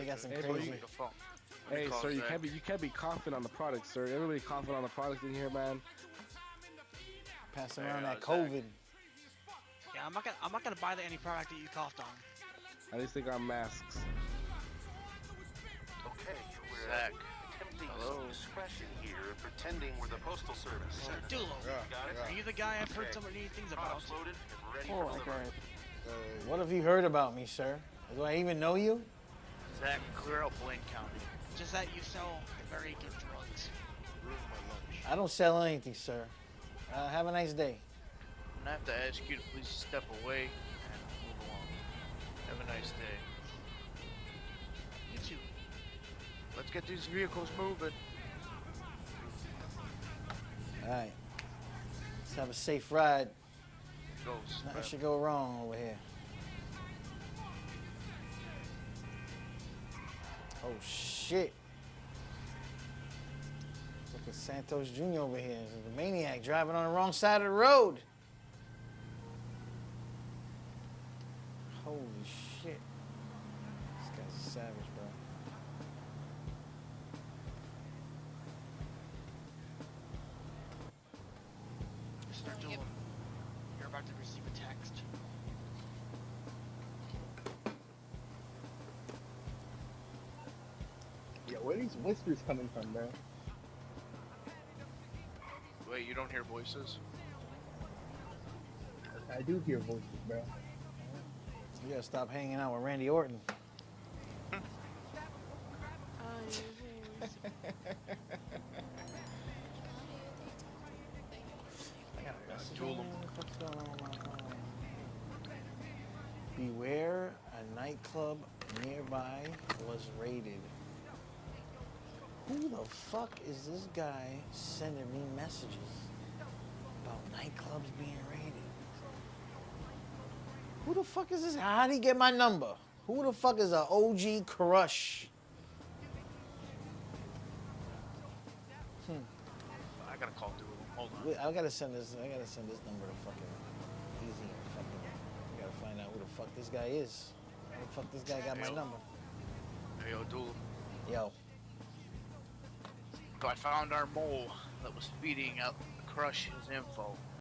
They got some Hey, bro, crazy. you, Hey, call sir, you Zach. can't be coughing on the product, sir. Everybody coughing on the product in here, man. Passing Hey, around that Zach. COVID. Yeah, I'm not gonna buy any product that you coughed on. At least they got masks. Okay, we're Zach. attempting Hello. some discretion here, pretending we're the postal service. Sir Dulo, Got it? are you the guy I've heard Okay. so many things about? Products loaded and ready Oh, for delivery. What have you heard about me, sir? Do I even know you? Zach, clear out Blaine County. Just that you sell very good drugs. I don't sell anything, sir. Have a nice day. I'm gonna have to ask you to please step away and move along. Have a nice day. You too. Let's get these vehicles moving. All right. Let's have a safe ride. Ghost. Nothing should go wrong over here. Oh shit. Look at Santos Jr. over here. The maniac driving on the wrong side of the road. Holy shit. This guy's a savage, bro. Mr. Dulo, you're about to receive a text. Yeah, where are these whispers coming from, bro? Wait, you don't hear voices? I do hear voices, bro. You gotta stop hanging out with Randy Orton. I got a message. Duel 'em. What's going on with my phone? Beware, a nightclub nearby was raided. Who the fuck is this guy sending me messages about nightclubs being raided? Who the fuck is this? How'd he get my number? Who the fuck is a OG crush? I gotta call Duel. Hold on. Wait, I gotta send this number to fucking Easy and fucking. I gotta find out who the fuck this guy is. How the fuck this guy got my Yo. number? Hey, yo, Duel. Yo, So I found our mole that was feeding out Crush his info.